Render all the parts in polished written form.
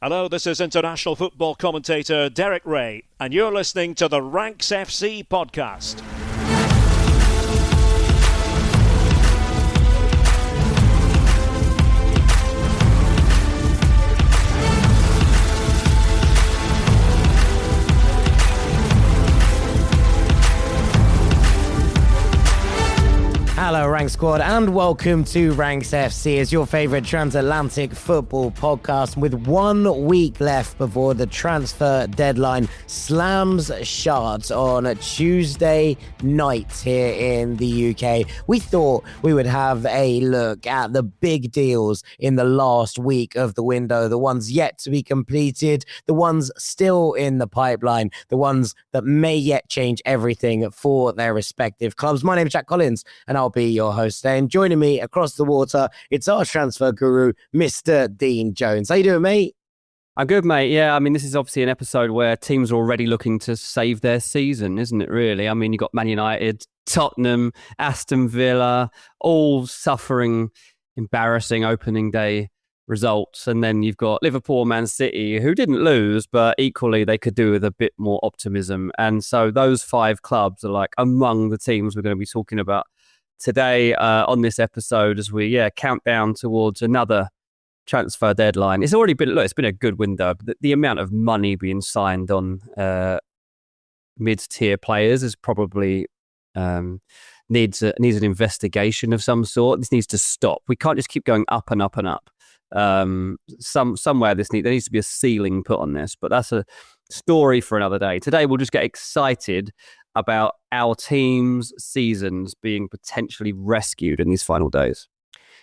Hello, this is international football commentator Derek Ray, and you're listening to the Ranks FC podcast. Hello, Rank Squad, and welcome to Ranks FC as your favourite transatlantic football podcast. With 1 week left before the transfer deadline slams shut on Tuesday night here in the UK, we thought we would have a look at the big deals in the last week of the window, the ones yet to be completed, the ones still in the pipeline, the ones that may yet change everything for their respective clubs. My name is Jack Collins, and I'll be your host today. And joining me across the water, it's our transfer guru, Mr. Dean Jones. How you doing, mate? I'm good, mate. Yeah, I mean, this is obviously an episode where teams are already looking to save their season, isn't it, really? I mean, you've got Man United, Tottenham, Aston Villa, all suffering embarrassing opening day results. And then you've got Liverpool, Man City, who didn't lose, but equally they could do with a bit more optimism. And so those five clubs are like among the teams we're going to be talking about today on this episode as we count down towards another transfer deadline. It's already been, it's been a good window, but the amount of money being signed on mid-tier players is probably needs an investigation of some sort. This needs to stop. We can't just keep going up and up and up. Somewhere there needs to be a ceiling put on this, but that's a story for another day. Today we'll just get excited about our team's seasons being potentially rescued in these final days.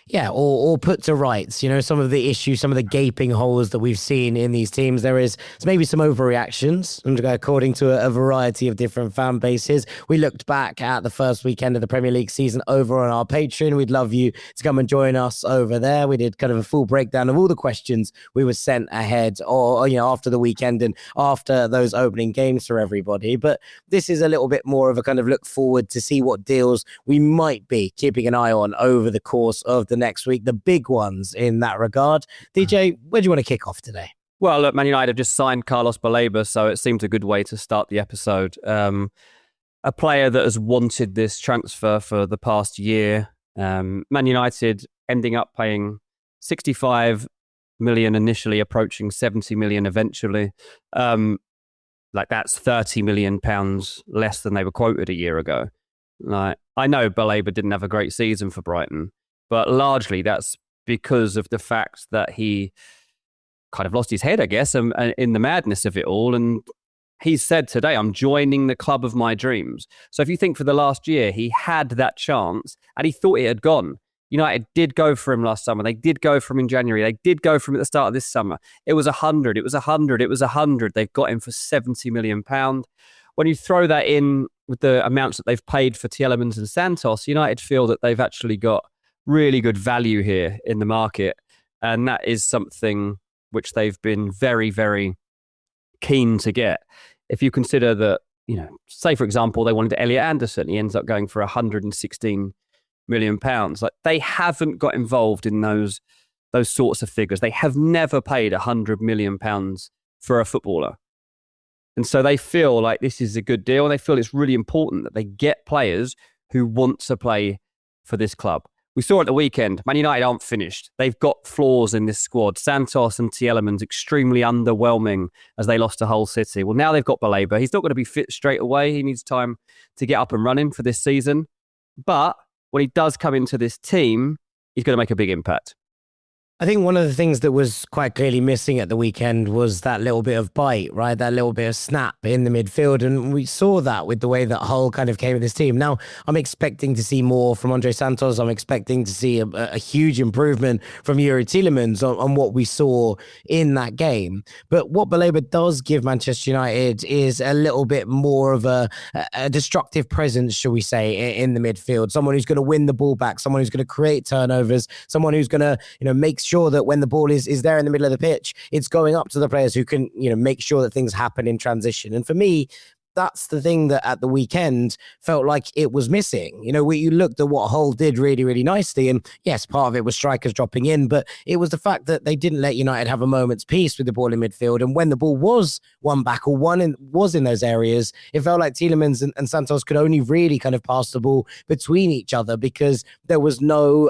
Yeah, or put to rights, some of the issues, some of the gaping holes that we've seen in these teams. There's maybe some overreactions, according to a variety of different fan bases. We looked back at the first weekend of the Premier League season over on our Patreon. We'd love you to come and join us over there. We did kind of a full breakdown of all the questions we were sent ahead or after the weekend and after those opening games for everybody. But this is a little bit more of a kind of look forward to see what deals we might be keeping an eye on over the course of the next week, the big ones in that regard. DJ, where do you want to kick off today? Well, look, Man United have just signed Carlos Baleba, so it seemed a good way to start the episode. A player that has wanted this transfer for the past year. Man United ending up paying 65 million initially, approaching 70 million eventually. That's 30 million pounds less than they were quoted a year ago. I know Baleba didn't have a great season for Brighton, but largely that's because of the fact that he kind of lost his head, I guess, in the madness of it all. And he said today, I'm joining the club of my dreams. So if you think for the last year, he had that chance and he thought it had gone. United did go for him last summer. They did go for him in January. They did go for him at the start of this summer. It was 100. It was 100. It was 100. They've got him for £70 million. When you throw that in with the amounts that they've paid for Tielemans and Santos, United feel that they've actually got really good value here in the market. And that is something which they've been very, very keen to get. If you consider that, say, for example, they wanted Elliot Anderson. He ends up going for £116 million. They haven't got involved in those sorts of figures. They have never paid £100 million for a footballer. And so they feel like this is a good deal. And they feel it's really important that they get players who want to play for this club. We saw at the weekend, Man United aren't finished. They've got flaws in this squad. Santos and Tielemans extremely underwhelming as they lost to Hull City. Well, now they've got Baleba. He's not going to be fit straight away. He needs time to get up and running for this season. But when he does come into this team, he's going to make a big impact. I think one of the things that was quite clearly missing at the weekend was that little bit of bite, right? That little bit of snap in the midfield. And we saw that with the way that Hull kind of came with this team. Now, I'm expecting to see more from Andre Santos. I'm expecting to see a huge improvement from Yuri Tielemans on what we saw in that game. But what Baleba does give Manchester United is a little bit more of a destructive presence, shall we say, in the midfield. Someone who's going to win the ball back, someone who's going to create turnovers, someone who's going to, make sure that when the ball is there in the middle of the pitch, it's going up to the players who can, make sure that things happen in transition. And for me, that's the thing that at the weekend felt like it was missing. You looked at what Hull did really, really nicely. And yes, part of it was strikers dropping in, but it was the fact that they didn't let United have a moment's peace with the ball in midfield. And when the ball was won back or was in those areas, it felt like Tielemans and Santos could only really kind of pass the ball between each other because there was no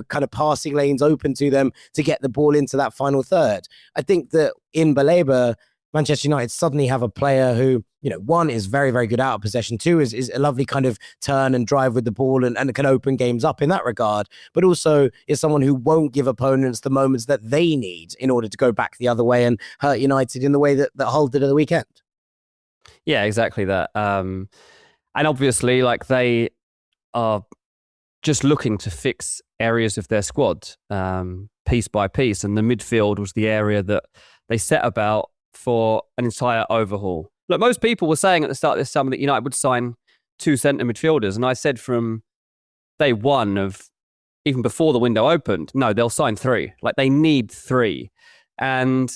kind of passing lanes open to them to get the ball into that final third. I think that in Baleba, Manchester United suddenly have a player who, one is very, very good out of possession. Two is a lovely kind of turn and drive with the ball and can open games up in that regard, but also is someone who won't give opponents the moments that they need in order to go back the other way and hurt United in the way that Hull did at the weekend. Yeah, exactly that. And obviously, they are just looking to fix areas of their squad piece by piece. And the midfield was the area that they set about for an entire overhaul. Look, most people were saying at the start of this summer that United would sign 2 centre midfielders. And I said from day one of, even before the window opened, no, they'll sign 3. They need 3. And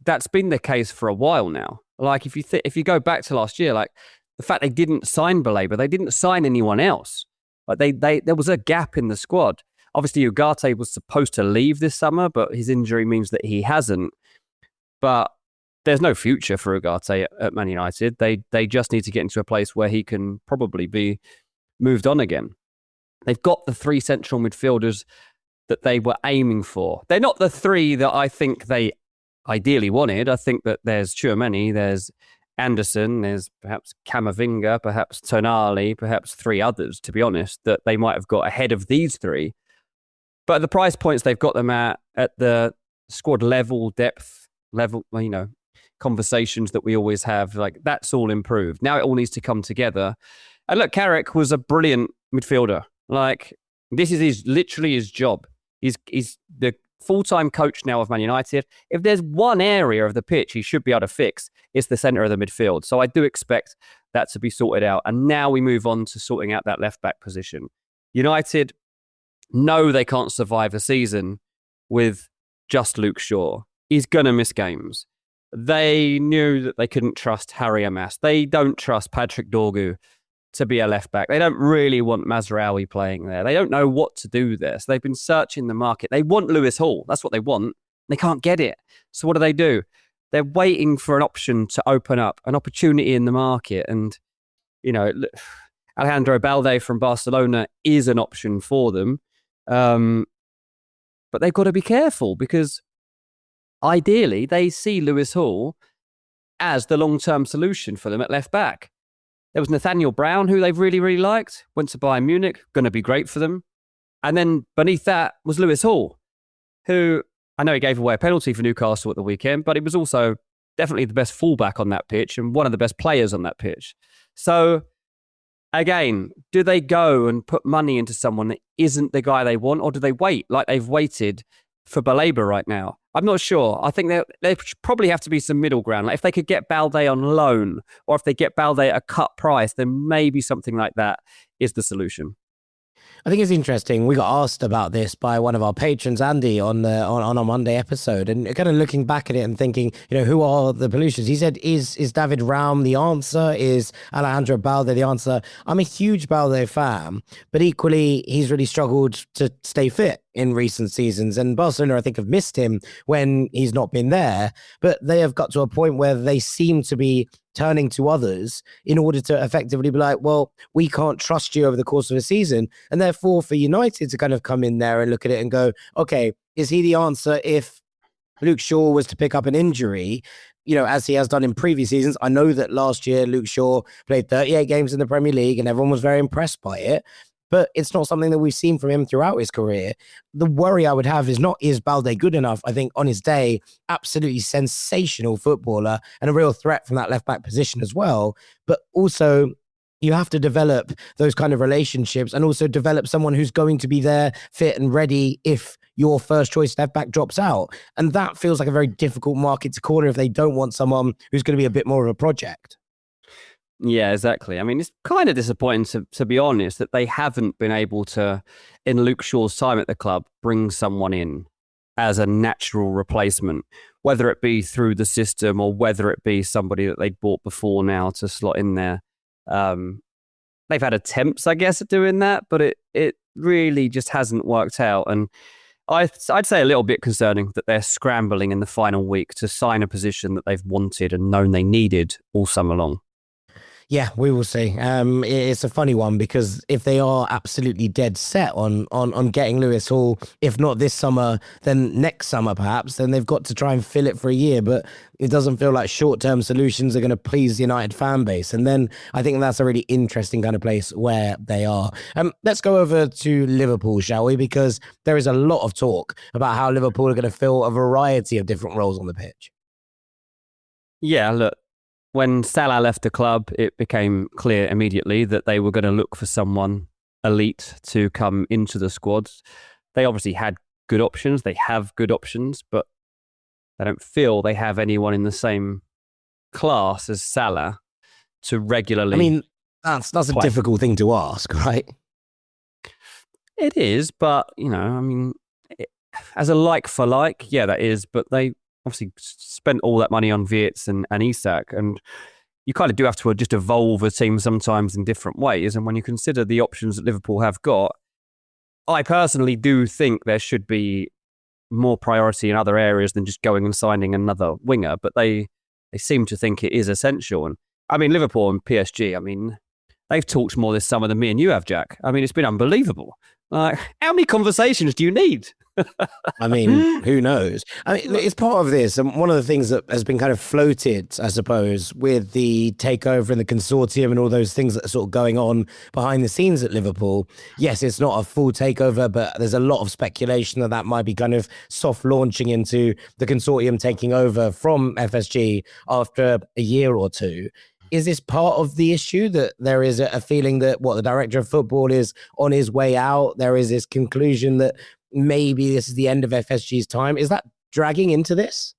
that's been the case for a while now. If you go back to last year, the fact they didn't sign Baleba, they didn't sign anyone else. There was a gap in the squad. Obviously, Ugarte was supposed to leave this summer, but his injury means that he hasn't. But there's no future for Ugarte at Man United. They just need to get into a place where he can probably be moved on again. They've got the 3 central midfielders that they were aiming for. They're not the 3 that I think they ideally wanted. I think that there's Tchouameni, there's Anderson, there's perhaps Camavinga, perhaps Tonali, perhaps 3 others, to be honest, that they might have got ahead of these 3. But at the price points they've got them at the squad level, depth level, conversations that we always have, that's all improved. Now it all needs to come together. And look, Carrick was a brilliant midfielder. This is literally his job. He's the full-time coach now of Man United. If there's one area of the pitch he should be able to fix, it's the centre of the midfield. So I do expect that to be sorted out. And now we move on to sorting out that left-back position. United know they can't survive the season with just Luke Shaw. He's going to miss games. They knew that they couldn't trust Harry Amas. They don't trust Patrick Dorgu to be a left-back. They don't really want Mazraoui playing there. They don't know what to do there. So they've been searching the market. They want Lewis Hall. That's what they want. They can't get it. So what do? They're waiting for an option to open up, an opportunity in the market. And, Alejandro Balde from Barcelona is an option for them. But they've got to be careful because ideally they see Lewis Hall as the long-term solution for them at left-back. There was Nathaniel Brown, who they've really, really liked. Went to Bayern Munich, going to be great for them. And then beneath that was Lewis Hall, who I know he gave away a penalty for Newcastle at the weekend, but he was also definitely the best fullback on that pitch and one of the best players on that pitch. So, again, do they go and put money into someone that isn't the guy they want, or do they wait like they've waited for Baleba right now? I'm not sure. I think there probably have to be some middle ground. If they could get Balde on loan, or if they get Balde at a cut price, then maybe something like that is the solution. I think it's interesting. We got asked about this by one of our patrons, Andy, on our Monday episode, and kind of looking back at it and thinking, who are the pollutions? He said, is David Raum the answer? Is Alejandro Balde the answer? I'm a huge Balde fan, but equally, he's really struggled to stay fit in recent seasons. And Barcelona, I think, have missed him when he's not been there, but they have got to a point where they seem to be turning to others in order to effectively be like, well, we can't trust you over the course of a season. And therefore, for United to kind of come in there and look at it and go, okay, is he the answer if Luke Shaw was to pick up an injury, as he has done in previous seasons? I know that last year, Luke Shaw played 38 games in the Premier League and everyone was very impressed by it. But it's not something that we've seen from him throughout his career. The worry I would have is not, is Balde good enough? I think on his day, absolutely sensational footballer and a real threat from that left-back position as well. But also, you have to develop those kind of relationships and also develop someone who's going to be there, fit and ready if your first choice left-back drops out. And that feels like a very difficult market to corner if they don't want someone who's going to be a bit more of a project. Yeah, exactly. I mean, it's kind of disappointing, to be honest, that they haven't been able to, in Luke Shaw's time at the club, bring someone in as a natural replacement, whether it be through the system or whether it be somebody that they'd bought before now to slot in there. They've had attempts, I guess, at doing that, but it really just hasn't worked out. And I'd say a little bit concerning that they're scrambling in the final week to sign a position that they've wanted and known they needed all summer long. Yeah, we will see. It's a funny one because if they are absolutely dead set on getting Lewis Hall, if not this summer, then next summer perhaps, then they've got to try and fill it for a year. But it doesn't feel like short-term solutions are going to please the United fan base. And then I think that's a really interesting kind of place where they are. Let's go over to Liverpool, shall we? Because there is a lot of talk about how Liverpool are going to fill a variety of different roles on the pitch. Yeah, look. When Salah left the club, it became clear immediately that they were going to look for someone elite to come into the squad. They obviously had good options. They have good options, but they don't feel they have anyone in the same class as Salah to regularly. I mean, that's a difficult thing to ask, right? It is, but, as a like for like, yeah, that is. But they obviously spent all that money on Wirtz and Isak, and you kind of do have to just evolve a team sometimes in different ways. And when you consider the options that Liverpool have got, I personally do think there should be more priority in other areas than just going and signing another winger. But they seem to think it is essential. And I mean, Liverpool and PSG, they've talked more this summer than me and you have, Jack. It's been unbelievable. Like, how many conversations do you need? Who knows? It's part of this. And one of the things that has been kind of floated, I suppose, with the takeover and the consortium and all those things that are sort of going on behind the scenes at Liverpool. Yes, it's not a full takeover, but there's a lot of speculation that might be kind of soft launching into the consortium taking over from FSG after a year or two. Is this part of the issue, that there is a feeling that the director of football is on his way out? There is this conclusion that maybe this is the end of FSG's time. Is that dragging into this?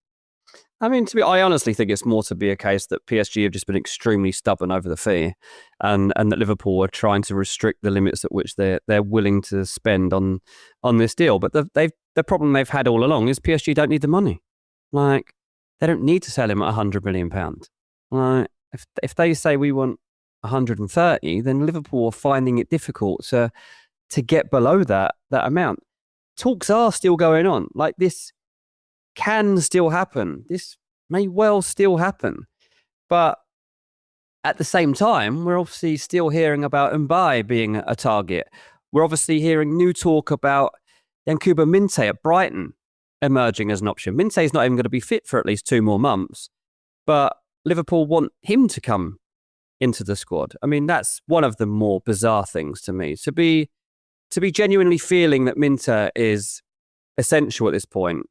I honestly think it's more to be a case that PSG have just been extremely stubborn over the fee, and that Liverpool are trying to restrict the limits at which they're willing to spend on this deal. But the problem they've had all along is PSG don't need the money. Like, they don't need to sell him at £100 million. Like, if they say we want 130, then Liverpool are finding it difficult to get below that amount. Talks are still going on. Like, this can still happen. This may well still happen. But at the same time, we're obviously still hearing about Mbaye being a target. We're obviously hearing new talk about Yankuba Minte at Brighton emerging as an option. Minte's not even going to be fit for at least 2 more months. But Liverpool want him to come into the squad. That's one of the more bizarre things to me. To be genuinely feeling that Minte is essential at this point,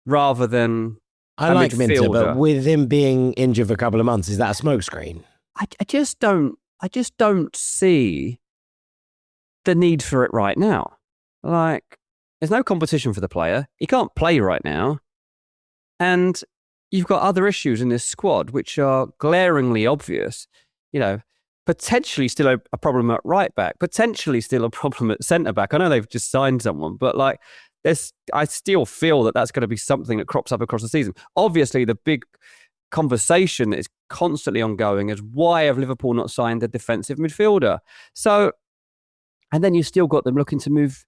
rather than I like Minte, but with him being injured for a couple of months, is that a smokescreen? I just don't see the need for it right now. Like, there's no competition for the player. He can't play right now, and you've got other issues in this squad which are glaringly obvious. Potentially still a problem at right back, potentially still a problem at centre back. I know they've just signed someone, but I still feel that that's going to be something that crops up across the season. Obviously, the big conversation that is constantly ongoing is, why have Liverpool not signed a defensive midfielder? So, and then you've still got them looking to move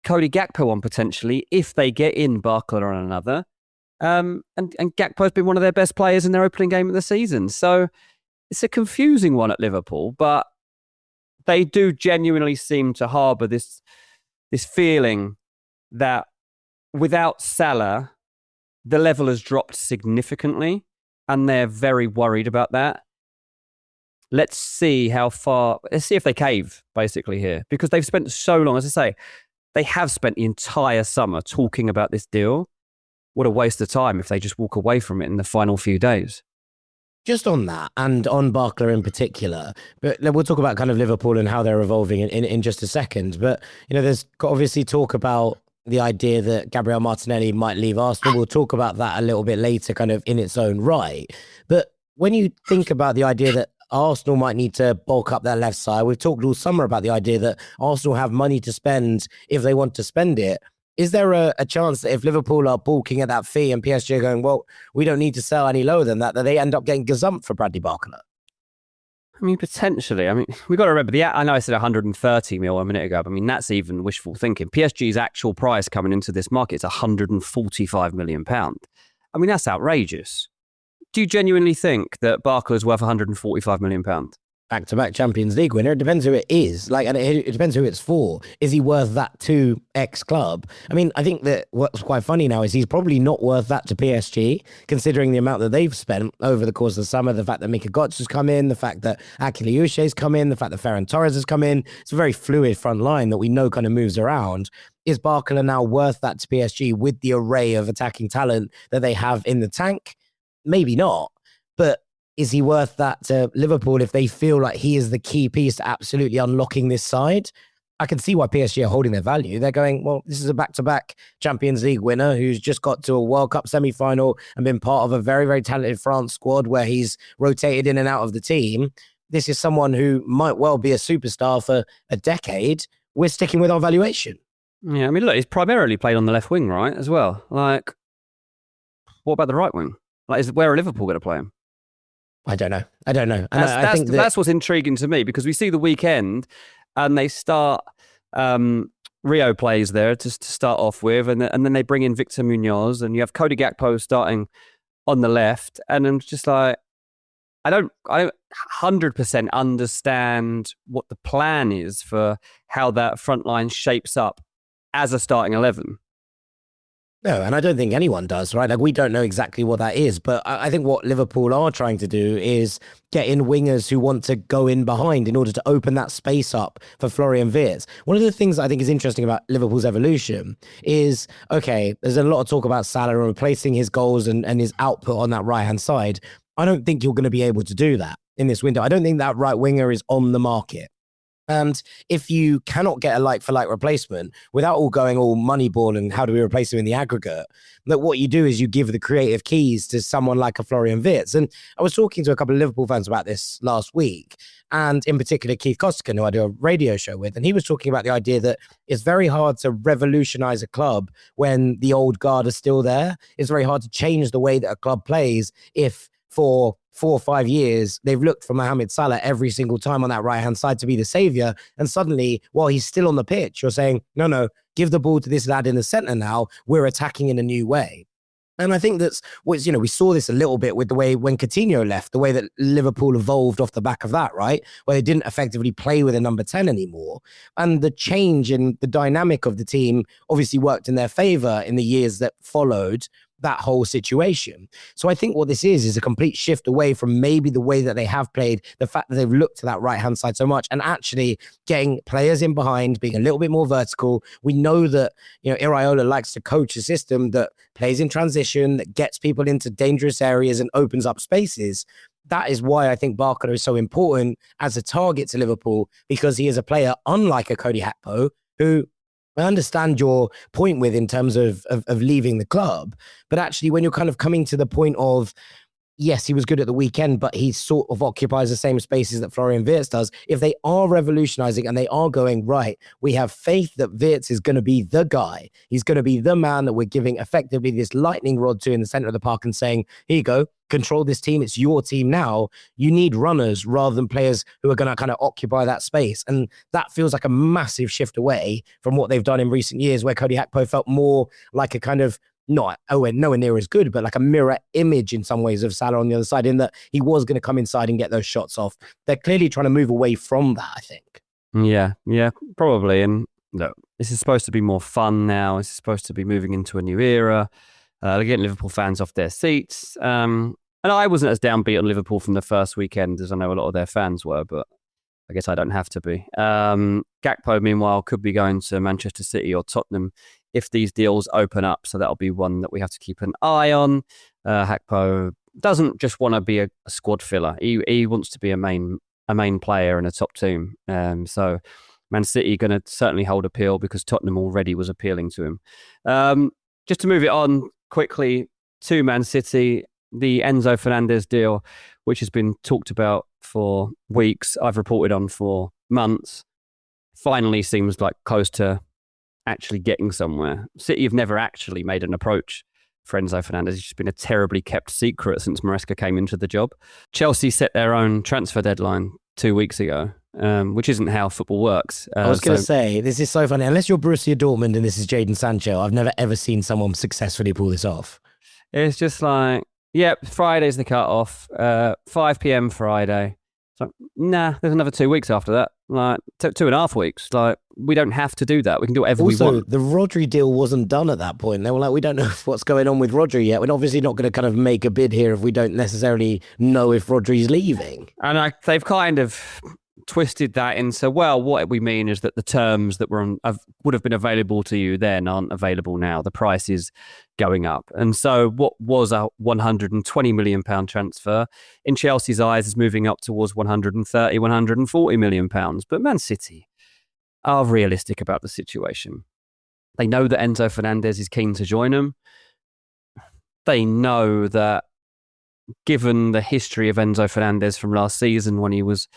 Cody Gakpo on potentially if they get in Barcola on another. And Gakpo's been one of their best players in their opening game of the season. So it's a confusing one at Liverpool, but they do genuinely seem to harbour this feeling that without Salah, the level has dropped significantly, and they're very worried about that. Let's see if they cave, basically, here, because they've spent so long, as I say, they have spent the entire summer talking about this deal. What a waste of time if they just walk away from it in the final few days. Just on that, and on Barcola in particular, but we'll talk about kind of Liverpool and how they're evolving in just a second. But, there's obviously talk about the idea that Gabriel Martinelli might leave Arsenal. We'll talk about that a little bit later, kind of in its own right. But when you think about the idea that Arsenal might need to bulk up their left side, we've talked all summer about the idea that Arsenal have money to spend if they want to spend it. Is there a chance that if Liverpool are balking at that fee and PSG are going, well, we don't need to sell any lower than that, that they end up getting gazumped for Bradley Barcola? I mean, potentially. I mean, we've got to remember, I know I said 130 mil a minute ago, but I mean, that's even wishful thinking. PSG's actual price coming into this market is £145 million. I mean, that's outrageous. Do you genuinely think that Barcola is worth £145 million? Back-to-back Champions League winner. It depends who it is. And it depends who it's for. Is he worth that to X club? I mean, I think that what's quite funny now is he's probably not worth that to PSG, considering the amount that they've spent over the course of the summer, the fact that Mika Götze has come in, the fact that Akili Uche's come in, the fact that Ferran Torres has come in. It's a very fluid front line that we know kind of moves around. Is Barcola now worth that to PSG with the array of attacking talent that they have in the tank? Maybe not. But is he worth that to Liverpool if they feel like he is the key piece to absolutely unlocking this side? I can see why PSG are holding their value. They're going, well, this is a back-to-back Champions League winner who's just got to a World Cup semi-final and been part of a very, very talented France squad where he's rotated in and out of the team. This is someone who might well be a superstar for a decade. We're sticking with our valuation. Yeah, I mean, look, he's primarily played on the left wing, right, as well. Like, what about the right wing? Like, where are Liverpool going to play him? I don't know. And I think that that's what's intriguing to me, because we see the weekend and they start, Rio plays there to start off with, and then they bring in Victor Munoz, and you have Cody Gakpo starting on the left. And I'm just like, I don't 100% understand what the plan is for how that front line shapes up as a starting 11. No, and I don't think anyone does, right? Like, we don't know exactly what that is, but I think what Liverpool are trying to do is get in wingers who want to go in behind in order to open that space up for Florian Wirtz. One of the things I think is interesting about Liverpool's evolution is, okay, there's a lot of talk about Salah replacing his goals and his output on that right-hand side. I don't think you're going to be able to do that in this window. I don't think that right winger is on the market. And if you cannot get a like-for-like replacement without all going all Moneyball and how do we replace him in the aggregate, that what you do is you give the creative keys to someone like a Florian Wirtz. And I was talking to a couple of Liverpool fans about this last week, and in particular Keith Costigan, who I do a radio show with, and he was talking about the idea that it's very hard to revolutionize a club when the old guard is still there. It's very hard to change the way that a club plays if for 4 or 5 years, they've looked for Mohamed Salah every single time on that right-hand side to be the savior. And suddenly, while he's still on the pitch, you're saying, no, give the ball to this lad in the center now. We're attacking in a new way. And I think that's what's, we saw this a little bit with the way when Coutinho left, the way that Liverpool evolved off the back of that, right? Where they didn't effectively play with a number 10 anymore. And the change in the dynamic of the team obviously worked in their favor in the years that followed that whole situation. So I think what this is a complete shift away from maybe the way that they have played, the fact that they've looked to that right-hand side so much, and actually getting players in behind, being a little bit more vertical. We know that, Iraola likes to coach a system that plays in transition, that gets people into dangerous areas and opens up spaces. That is why I think Barcola is so important as a target to Liverpool, because he is a player unlike a Cody Gakpo, who I understand your point with in terms of leaving the club, but actually when you're kind of coming to the point of, yes, he was good at the weekend, but he sort of occupies the same spaces that Florian Wirtz does. If they are revolutionizing and they are going, right, we have faith that Wirtz is going to be the guy. He's going to be the man that we're giving effectively this lightning rod to in the center of the park and saying, here you go, control this team. It's your team now. You need runners rather than players who are going to kind of occupy that space. And that feels like a massive shift away from what they've done in recent years, where Cody Gakpo felt more like a kind of nowhere near as good, but like a mirror image in some ways of Salah on the other side, in that he was going to come inside and get those shots off. They're clearly trying to move away from that, I think. Yeah, probably. And look, this is supposed to be more fun now. It's supposed to be moving into a new era. Getting Liverpool fans off their seats. And I wasn't as downbeat on Liverpool from the first weekend as I know a lot of their fans were, but I guess I don't have to be. Gakpo, meanwhile, could be going to Manchester City or Tottenham if these deals open up. So that'll be one that we have to keep an eye on. Gakpo doesn't just want to be a squad filler. He wants to be a main player in a top team. So Man City going to certainly hold appeal because Tottenham already was appealing to him. Just to move it on quickly to Man City, the Enzo Fernandez deal, which has been talked about for weeks, I've reported on for months, finally seems like close to actually getting somewhere. City have never actually made an approach for Enzo Fernandez. It's just been a terribly kept secret since Maresca came into the job. Chelsea set their own transfer deadline 2 weeks ago, which isn't how football works. I was going to say, this is so funny. Unless you're Borussia Dortmund and this is Jadon Sancho, I've never ever seen someone successfully pull this off. It's just like, Friday's the cut-off, 5 p.m. Friday. So, there's another 2 weeks after that. Like, 2.5 weeks. Like, we don't have to do that. We can do whatever we want. Also, the Rodri deal wasn't done at that point. They were like, we don't know what's going on with Rodri yet. We're obviously not going to kind of make a bid here if we don't necessarily know if Rodri's leaving. And they've kind of twisted that into, well, what we mean is that the terms that would have been available to you then aren't available now. The price is going up. And so what was a £120 million transfer in Chelsea's eyes is moving up towards £130, £140 million. But Man City are realistic about the situation. They know that Enzo Fernandez is keen to join them. They know that given the history of Enzo Fernandez from last season when he was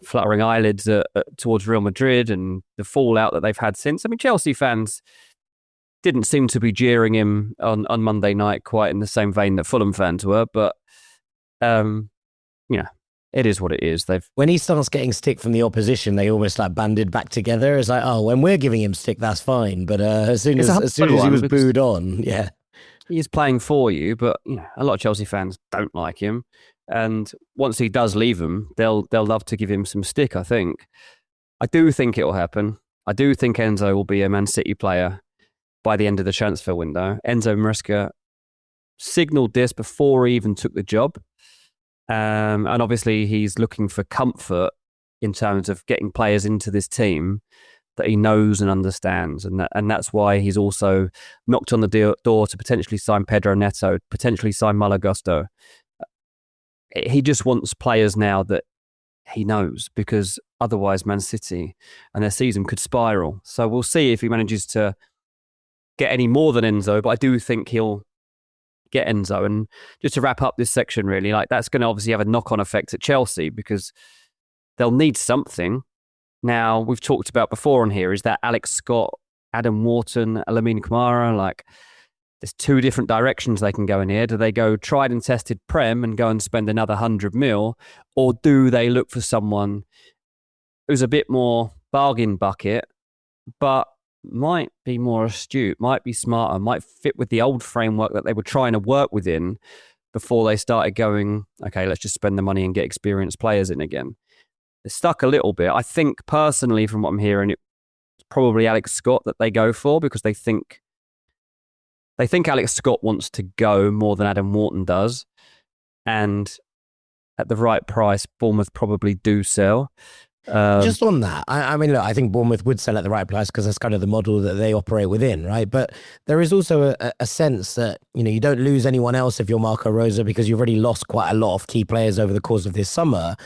fluttering eyelids towards Real Madrid and the fallout that they've had since. I mean, Chelsea fans didn't seem to be jeering him on Monday night quite in the same vein that Fulham fans were, but it is what it is. When he starts getting stick from the opposition, they almost like banded back together. It's like, oh, when we're giving him stick, that's fine. But as soon as he was booed on, he's playing for you. But a lot of Chelsea fans don't like him. And once he does leave them, they'll love to give him some stick, I think. I do think it will happen. I do think Enzo will be a Man City player by the end of the transfer window. Enzo Maresca signalled this before he even took the job. And obviously he's looking for comfort in terms of getting players into this team that he knows and understands. And that's why he's also knocked on the door to potentially sign Pedro Neto, potentially sign Malo Gusto. He just wants players now that he knows, because otherwise Man City and their season could spiral. So we'll see if he manages to get any more than Enzo, but I do think he'll get Enzo. And just to wrap up this section, really, like that's going to obviously have a knock-on effect at Chelsea because they'll need something. Now, we've talked about before on here, is that Alex Scott, Adam Wharton, Lamine Camara, like there's two different directions they can go in here. Do they go tried and tested Prem and go and spend another 100 mil? Or do they look for someone who's a bit more bargain bucket, but might be more astute, might be smarter, might fit with the old framework that they were trying to work within before they started going, okay, let's just spend the money and get experienced players in again? They're stuck a little bit. I think personally, from what I'm hearing, it's probably Alex Scott that they go for because they think Alex Scott wants to go more than Adam Wharton does. And at the right price, Bournemouth probably do sell. Just on that, I mean, look, I think Bournemouth would sell at the right price because that's kind of the model that they operate within, right? But there is also a sense that, you don't lose anyone else if you're Marco Rosa because you've already lost quite a lot of key players over the course of this summer.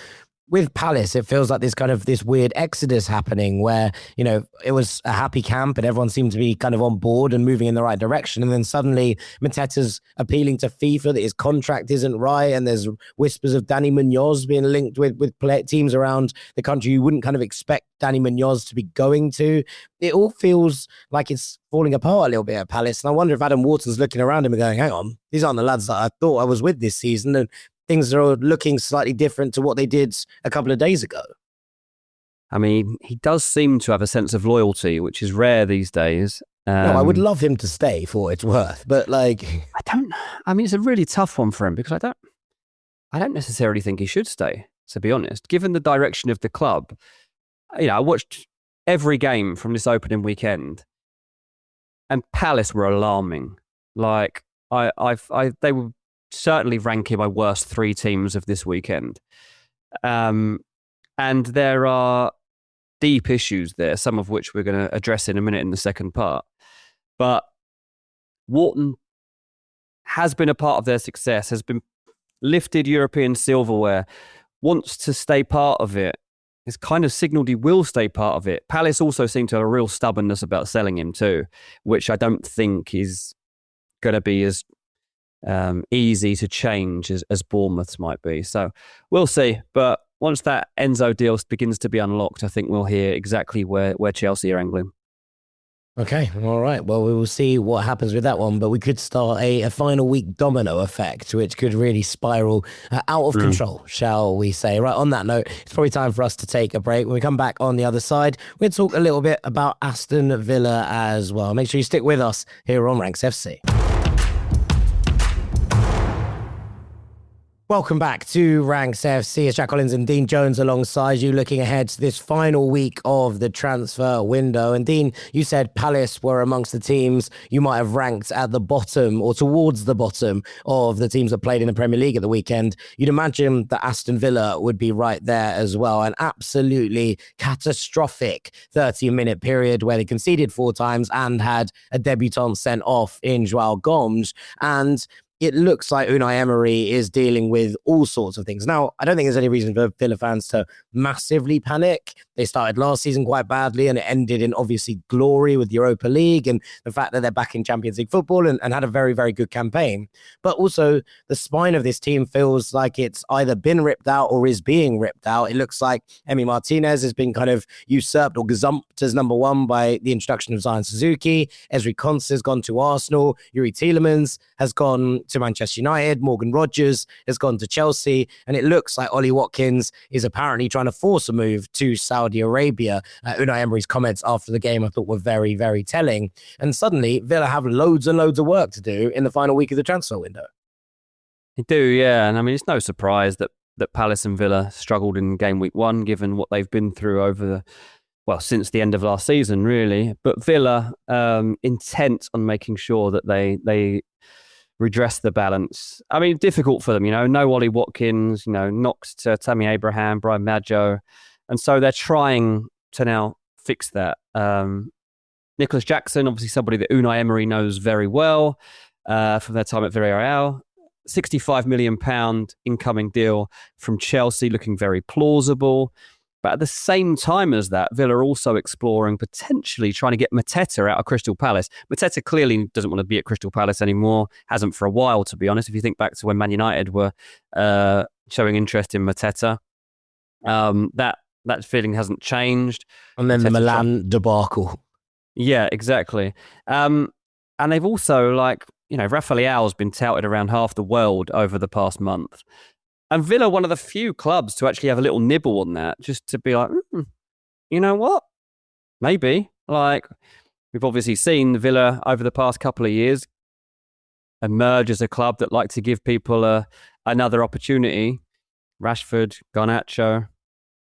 With Palace, it feels like this weird exodus happening where, it was a happy camp and everyone seemed to be kind of on board and moving in the right direction. And then suddenly Mateta's appealing to FIFA that his contract isn't right. And there's whispers of Danny Munoz being linked with teams around the country you wouldn't kind of expect Danny Munoz to be going to. It all feels like it's falling apart a little bit at Palace. And I wonder if Adam Wharton's looking around him and going, hang on, these aren't the lads that I thought I was with this season. And things are looking slightly different to what they did a couple of days ago. I mean, he does seem to have a sense of loyalty, which is rare these days. No, I would love him to stay for what it's worth, but I mean, it's a really tough one for him because I don't necessarily think he should stay, to be honest. Given the direction of the club, I watched every game from this opening weekend, and Palace were alarming. Like, they were certainly ranking my worst three teams of this weekend. And there are deep issues there, some of which we're going to address in a minute in the second part. But Wharton has been a part of their success, has been lifted European silverware, wants to stay part of it. It's kind of signalled he will stay part of it. Palace also seem to have a real stubbornness about selling him too, which I don't think is going to be as easy to change as Bournemouth's might be. So we'll see. But once that Enzo deal begins to be unlocked, I think we'll hear exactly where Chelsea are angling. Okay, all right. Well, we will see what happens with that one, but we could start a final week domino effect, which could really spiral out of control, shall we say. Right, on that note, it's probably time for us to take a break. When we come back on the other side, we'll talk a little bit about Aston Villa as well. Make sure you stick with us here on Ranks FC. Welcome back to Ranks FC. It's Jack Collins and Dean Jones alongside you, looking ahead to this final week of the transfer window. And Dean, you said Palace were amongst the teams you might have ranked at the bottom or towards the bottom of the teams that played in the Premier League at the weekend. You'd imagine that Aston Villa would be right there as well. An absolutely catastrophic 30-minute period where they conceded 4 times and had a debutant sent off in Joao Gomes. And it looks like Unai Emery is dealing with all sorts of things. Now, I don't think there's any reason for Villa fans to massively panic. They started last season quite badly and it ended in obviously glory with Europa League and the fact that they're back in Champions League football and had a very, very good campaign. But also the spine of this team feels like it's either been ripped out or is being ripped out. It looks like Emi Martinez has been kind of usurped or gazumped as number one by the introduction of Zion Suzuki. Ezri Konsa has gone to Arsenal. Yuri Tielemans has gone to Manchester United. Morgan Rogers has gone to Chelsea. And it looks like Ollie Watkins is apparently trying to force a move to Saudi Arabia. Unai Emery's comments after the game I thought were very, very telling. And suddenly Villa have loads and loads of work to do in the final week of the transfer window. They do, yeah. And I mean, it's no surprise that Palace and Villa struggled in game week 1, given what they've been through since the end of last season, really. But Villa, intent on making sure that they redress the balance. I mean, difficult for them, no Ollie Watkins, knocked to Tammy Abraham, Brian Maggio. And so they're trying to now fix that. Nicholas Jackson, obviously somebody that Unai Emery knows very well from their time at Villarreal. £65 million incoming deal from Chelsea, looking very plausible. But at the same time as that, Villa are also exploring potentially trying to get Mateta out of Crystal Palace. Mateta clearly doesn't want to be at Crystal Palace anymore, hasn't for a while, to be honest. If you think back to when Man United were showing interest in Mateta, that feeling hasn't changed. And then the Milan debacle. Yeah, exactly. And they've also, Rafa Leao's been touted around half the world over the past month. And Villa, one of the few clubs to actually have a little nibble on that, just to be like, you know what? Maybe. We've obviously seen Villa over the past couple of years emerge as a club that like to give people another opportunity. Rashford, Garnacho.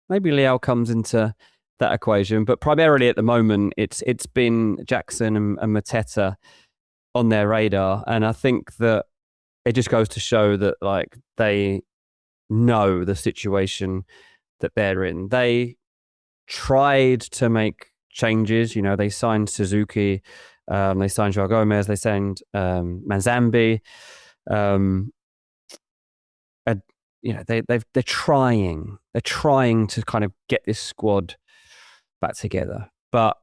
Maybe Leao comes into that equation. But primarily at the moment, it's been Jackson and Mateta on their radar. And I think that it just goes to show that they know the situation that they're in. They tried to make changes. They signed Suzuki, they signed Joao Gomez, they signed Manzambi. They're trying to kind of get this squad back together. But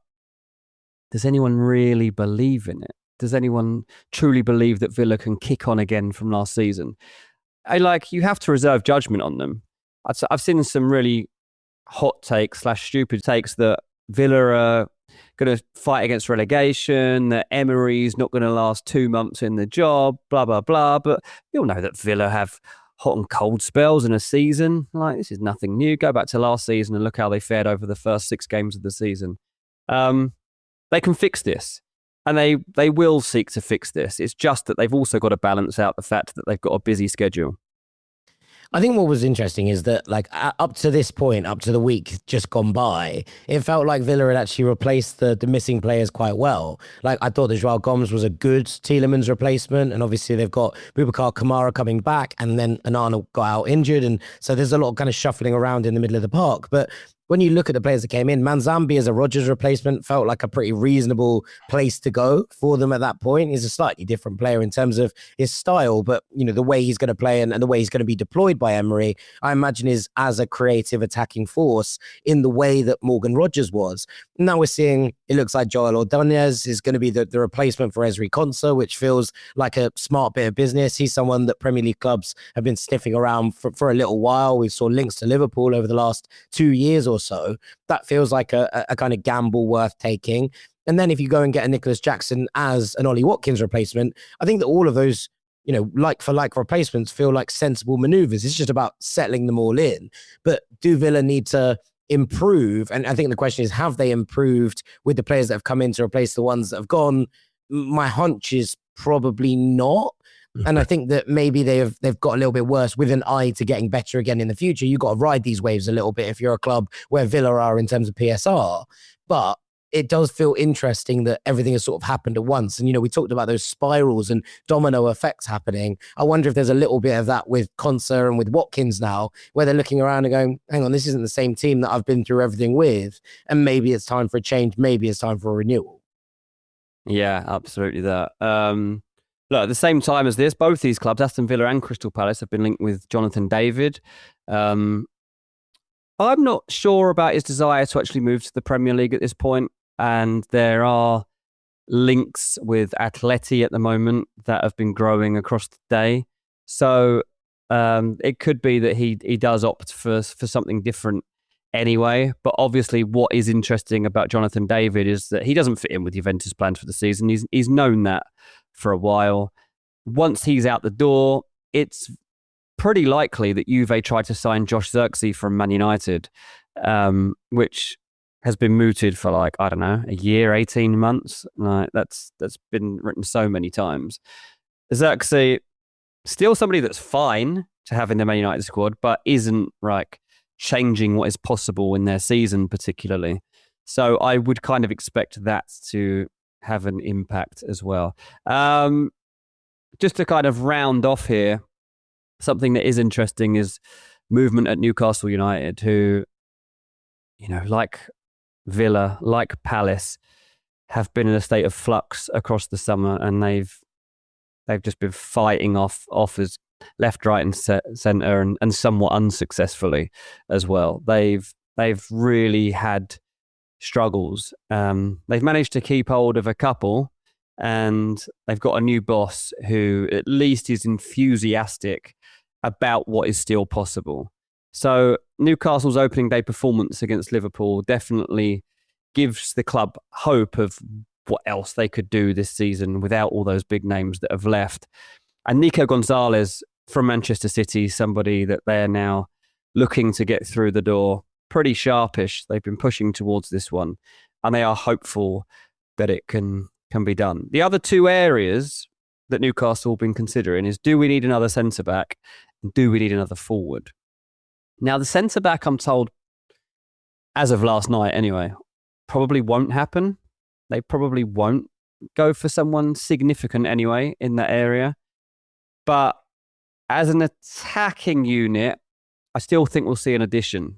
does anyone really believe in it? Does anyone truly believe that Villa can kick on again from last season? You have to reserve judgment on them. I've seen some really hot takes / stupid takes that Villa are going to fight against relegation, that Emery's not going to last 2 months in the job, blah, blah, blah. But you'll know that Villa have hot and cold spells in a season. This is nothing new. Go back to last season and look how they fared over the first 6 games of the season. They can fix this. And they will seek to fix this. It's just that they've also got to balance out the fact that they've got a busy schedule. I think what was interesting is that, up to this point, up to the week just gone by, it felt like Villa had actually replaced the missing players quite well. I thought that Joao Gomes was a good Tielemans replacement, and obviously they've got Boubacar Kamara coming back, and then Onana got out injured, and so there's a lot of kind of shuffling around in the middle of the park. But when you look at the players that came in, Manzambi as a Rodgers replacement felt like a pretty reasonable place to go for them at that point. He's a slightly different player in terms of his style, but the way he's going to play and the way he's going to be deployed by Emery, I imagine is as a creative attacking force in the way that Morgan Rodgers was. Now we're seeing, it looks like Joel Ordonez is going to be the replacement for Ezri Konsa, which feels like a smart bit of business. He's someone that Premier League clubs have been sniffing around for a little while. We saw links to Liverpool over the last 2 years or so. That feels like a kind of gamble worth taking. And then if you go and get a Nicholas Jackson as an Ollie Watkins replacement, I think that all of those, like for like replacements feel like sensible maneuvers. It's just about settling them all in. But do Villa need to improve? And I think the question is, have they improved with the players that have come in to replace the ones that have gone? My hunch is probably not. And I think that maybe they've got a little bit worse with an eye to getting better again in the future. You've got to ride these waves a little bit if you're a club where Villa are in terms of PSR. But it does feel interesting that everything has sort of happened at once. And, we talked about those spirals and domino effects happening. I wonder if there's a little bit of that with Konsa and with Watkins now, where they're looking around and going, hang on, this isn't the same team that I've been through everything with. And maybe it's time for a change. Maybe it's time for a renewal. Yeah, absolutely that. Look, at the same time as this, both these clubs, Aston Villa and Crystal Palace, have been linked with Jonathan David. I'm not sure about his desire to actually move to the Premier League at this point. And there are links with Atleti at the moment that have been growing across the day. So it could be that he does opt for something different anyway. But obviously what is interesting about Jonathan David is that he doesn't fit in with Juventus' plans for the season. He's known that for a while. Once he's out the door, it's pretty likely that Juve tried to sign Josh Zirkzee from Man United, which has been mooted for a year, 18 months. That's been written so many times. Zirkzee, still somebody that's fine to have in the Man United squad, but isn't changing what is possible in their season particularly. So I would kind of expect that to have an impact as well. Just to kind of round off here, something that is interesting is movement at Newcastle United, who, like Villa, like Palace, have been in a state of flux across the summer, and they've just been fighting off offers left, right, and centre, and somewhat unsuccessfully as well. They've really had struggles. They've managed to keep hold of a couple, and they've got a new boss who at least is enthusiastic about what is still possible. So Newcastle's opening day performance against Liverpool definitely gives the club hope of what else they could do this season without all those big names that have left. And Nico Gonzalez from Manchester City, somebody that they're now looking to get through the door. Pretty sharpish. They've been pushing towards this one, and they are hopeful that it can be done. The other two areas that Newcastle have been considering is, do we need another centre-back, and do we need another forward? Now, the centre-back, I'm told, as of last night anyway, probably won't happen. They probably won't go for someone significant anyway in that area. But as an attacking unit, I still think we'll see an addition.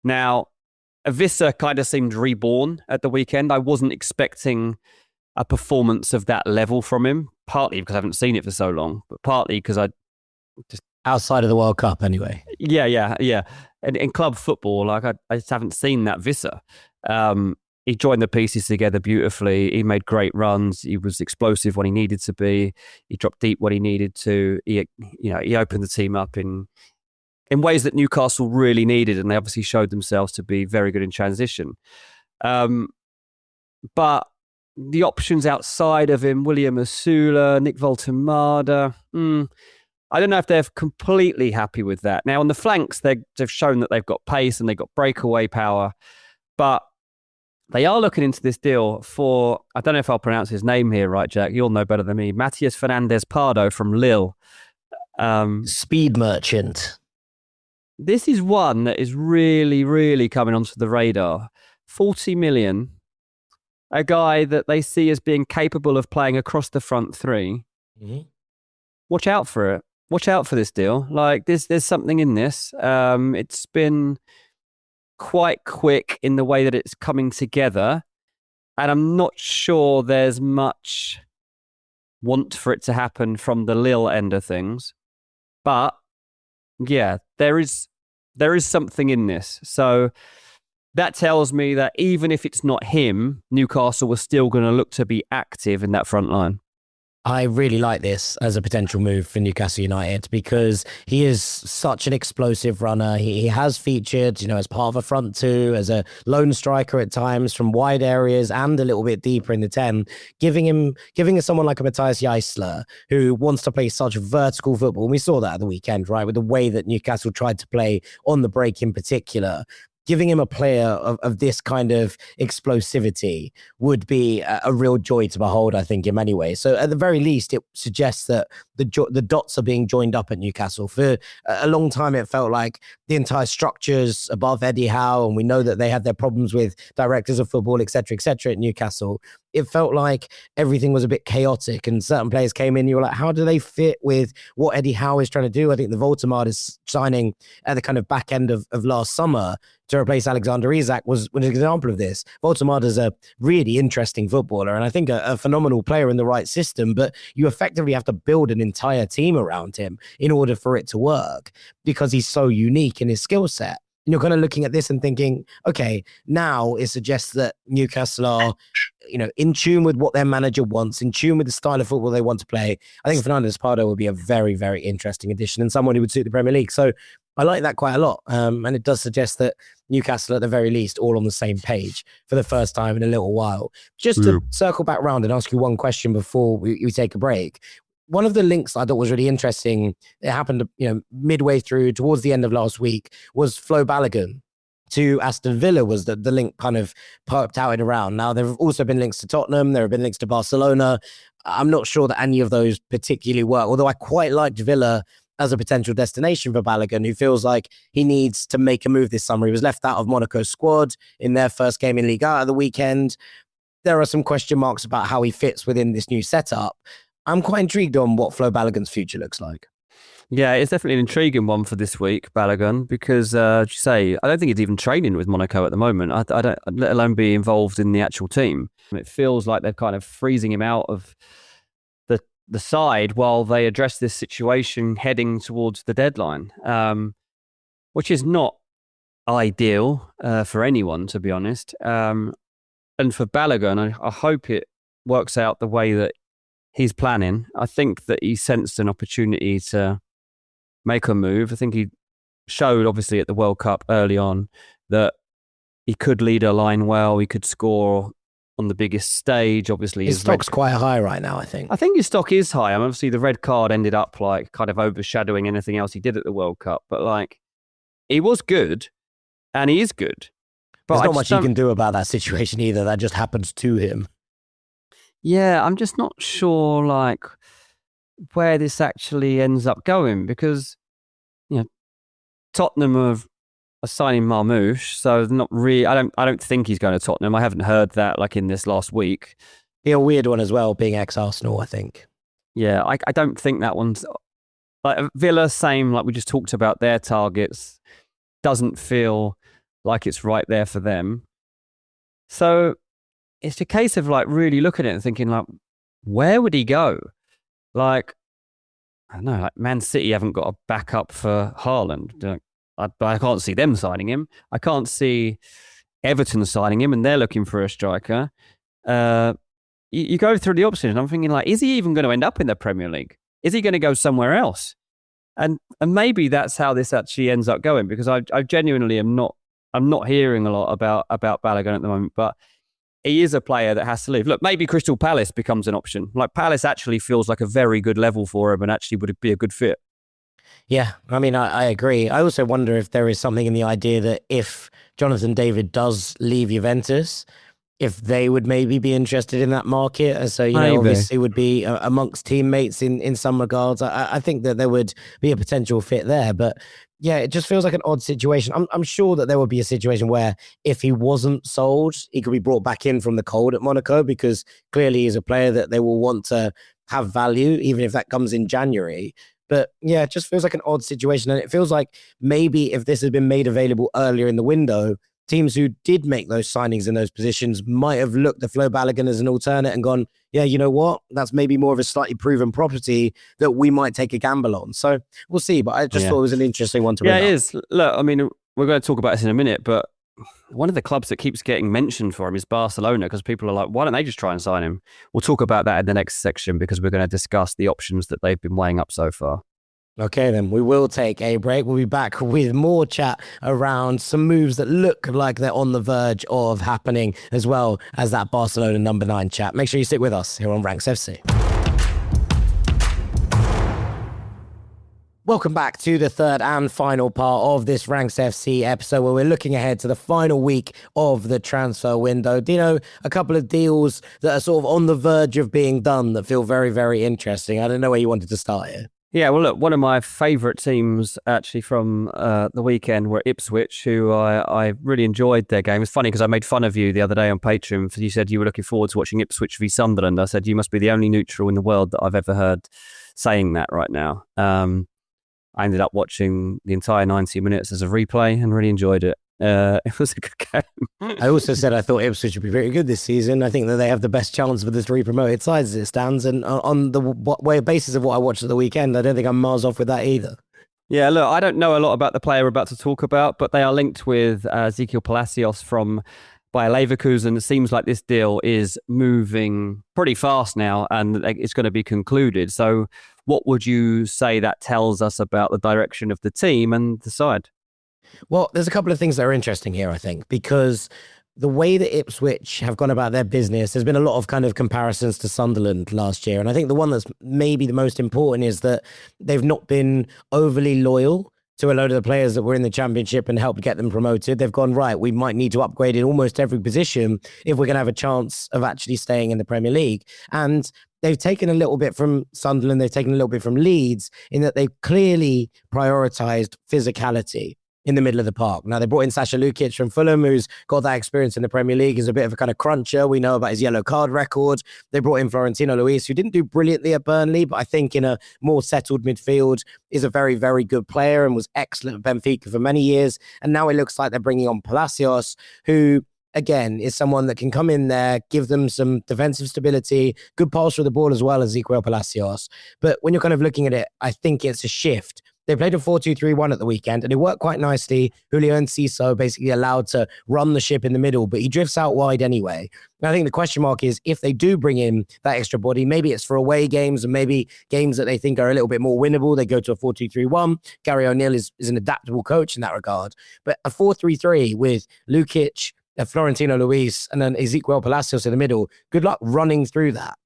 Now, Avissa kind of seemed reborn at the weekend. I wasn't expecting a performance of that level from him, partly because I haven't seen it for so long, but partly because I just... Outside of the World Cup, anyway. Yeah. And in club football, I just haven't seen that Vissa. He joined the pieces together beautifully. He made great runs. He was explosive when he needed to be. He dropped deep when he needed to. He opened the team up in ways that Newcastle really needed, and they obviously showed themselves to be very good in transition. But the options outside of him, William Asula, Nick Voltemada, I don't know if they're completely happy with that. Now, on the flanks, they've shown that they've got pace and they've got breakaway power, but they are looking into this deal for, I don't know if I'll pronounce his name here right, Jack, you'll know better than me, Matías Fernandez Pardo from Lille. Speed merchant. This is one that is really, really coming onto the radar. 40 million. A guy that they see as being capable of playing across the front three. Mm-hmm. Watch out for it. Watch out for this deal. There's something in this. It's been quite quick in the way that it's coming together. And I'm not sure there's much want for it to happen from the Lille end of things. But yeah, there is something in this. So that tells me that even if it's not him, Newcastle was still going to look to be active in that front line. I really like this as a potential move for Newcastle United because he is such an explosive runner. He has featured, as part of a front two, as a lone striker at times from wide areas and a little bit deeper in the 10, giving someone like a Matthias Jaisler who wants to play such vertical football. And we saw that at the weekend, right? With the way that Newcastle tried to play on the break in particular. Giving him a player of this kind of explosivity would be a real joy to behold, I think, in many ways. So at the very least, it suggests that the dots are being joined up at Newcastle. For a long time, it felt like the entire structures above Eddie Howe, and we know that they had their problems with directors of football, et cetera, at Newcastle. It felt like everything was a bit chaotic and certain players came in. You were like, how do they fit with what Eddie Howe is trying to do? I think the Voltemade signing at the kind of back end of last summer to replace Alexander Isak was an example of this. Voltemade is a really interesting footballer and I think a phenomenal player in the right system, but you effectively have to build an entire team around him in order for it to work because he's so unique in his skill set. And you're kind of looking at this and thinking, okay, now it suggests that Newcastle are, in tune with what their manager wants, in tune with the style of football they want to play. I think Fernandez Pardo would be a very, very interesting addition and someone who would suit the Premier League. So I like that quite a lot. And it does suggest that Newcastle, at the very least, all on the same page for the first time in a little while. Just to circle back round and ask you one question before we take a break. One of the links I thought was really interesting, it happened, midway through, towards the end of last week, was Flo Balogun to Aston Villa was the link kind of popped out and around. Now, there have also been links to Tottenham. There have been links to Barcelona. I'm not sure that any of those particularly work, although I quite liked Villa as a potential destination for Balogun, who feels like he needs to make a move this summer. He was left out of Monaco's squad in their first game in Liga at the weekend. There are some question marks about how he fits within this new setup. I'm quite intrigued on what Flo Balogun's future looks like. Yeah, it's definitely an intriguing one for this week, Balogun, because, as you say, I don't think he's even training with Monaco at the moment. I don't, let alone be involved in the actual team. It feels like they're kind of freezing him out of the side while they address this situation heading towards the deadline, which is not ideal for anyone, to be honest. And for Balogun, I hope it works out the way that he's planning. I think that he sensed an opportunity to make a move. I think he showed, obviously, at the World Cup early on that he could lead a line well. He could score on the biggest stage. Obviously, his stock's quite high right now, I think. I think his stock is high. I mean, obviously, the red card ended up like kind of overshadowing anything else he did at the World Cup. But like, he was good, and he is good. But there's not much you can do about that situation either. That just happens to him. Yeah, I'm just not sure like where this actually ends up going because Tottenham are signing Marmoush, so not really. I don't think he's going to Tottenham. I haven't heard that like in this last week. Be a weird one as well, being ex-Arsenal, I think. Yeah, I don't think that one's like Villa. Same, like we just talked about their targets. Doesn't feel like it's right there for them. So it's a case of like really looking at it and thinking like, where would he go? Like, I don't know, like Man City haven't got a backup for Haaland. I can't see them signing him. I can't see Everton signing him, and they're looking for a striker. You go through the options, and I'm thinking like, is he even going to end up in the Premier League? Is he going to go somewhere else? And maybe that's how this actually ends up going, because I genuinely am not. I'm not hearing a lot about Balogun at the moment, but he is a player that has to leave. Look, maybe Crystal Palace becomes an option. Like Palace actually feels like a very good level for him and actually would be a good fit. Yeah, I mean, I agree. I also wonder if there is something in the idea that if Jonathan David does leave Juventus, if they would maybe be interested in that market. And so, obviously would be amongst teammates in some regards. I think that there would be a potential fit there. But yeah, it just feels like an odd situation. I'm sure that there would be a situation where if he wasn't sold, he could be brought back in from the cold at Monaco, because clearly he's a player that they will want to have value, even if that comes in January. But yeah, it just feels like an odd situation. And it feels like maybe if this had been made available earlier in the window, teams who did make those signings in those positions might have looked at Flo Balogun as an alternate and gone, yeah, you know what? That's maybe more of a slightly proven property that we might take a gamble on. So we'll see. But I just thought it was an interesting one to bring up. Yeah, it is. Look, I mean, we're going to talk about this in a minute, but one of the clubs that keeps getting mentioned for him is Barcelona, because people are like, why don't they just try and sign him? We'll talk about that in the next section, because we're going to discuss the options that they've been weighing up so far. Okay, then we will take a break. We'll be back with more chat around some moves that look like they're on the verge of happening, as well as that Barcelona number 9 chat. Make sure you stick with us here on Ranks FC. Welcome back to the third and final part of this Ranks FC episode, where we're looking ahead to the final week of the transfer window. Dino, a couple of deals that are sort of on the verge of being done that feel very, very interesting. I don't know where you wanted to start here. Yeah, well, look, one of my favourite teams actually from the weekend were Ipswich, who I really enjoyed their game. It's funny because I made fun of you the other day on Patreon because you said you were looking forward to watching Ipswich v Sunderland. I said you must be the only neutral in the world that I've ever heard saying that right now. I ended up watching the entire 90 minutes as a replay and really enjoyed it. It was a good game. I also said I thought Ipswich would be very good this season. I think that they have the best chance for the 3 promoted sides as it stands. And on the basis of what I watched at the weekend, I don't think I'm miles off with that either. Yeah, look, I don't know a lot about the player we're about to talk about, but they are linked with Ezequiel Palacios from Bayer Leverkusen. It seems like this deal is moving pretty fast now and it's going to be concluded. So what would you say that tells us about the direction of the team and the side? Well, there's a couple of things that are interesting here, I think, because the way that Ipswich have gone about their business, there's been a lot of kind of comparisons to Sunderland last year. And I think the one that's maybe the most important is that they've not been overly loyal to a load of the players that were in the Championship and helped get them promoted. They've gone, right, we might need to upgrade in almost every position if we're going to have a chance of actually staying in the Premier League. And they've taken a little bit from Sunderland, they've taken a little bit from Leeds, in that they've clearly prioritised physicality in the middle of the park. Now, they brought in Sasha Lukic from Fulham, who's got that experience in the Premier League, is a bit of a kind of cruncher. We know about his yellow card record. They brought in Florentino Luis, who didn't do brilliantly at Burnley, but I think in a more settled midfield is a very, very good player and was excellent at Benfica for many years. And now it looks like they're bringing on Palacios, who, again, is someone that can come in there, give them some defensive stability, good pass for the ball as well as Ezequiel Palacios. But when you're kind of looking at it, I think it's a shift. They played a 4-2-3-1 at the weekend, and it worked quite nicely. Julio Enciso basically allowed to run the ship in the middle, but he drifts out wide anyway. And I think the question mark is, if they do bring in that extra body, maybe it's for away games and maybe games that they think are a little bit more winnable. They go to a 4-2-3-1. Gary O'Neill is an adaptable coach in that regard. But a 4-3-3 with Lukic, Florentino Luis, and then Ezequiel Palacios in the middle, good luck running through that.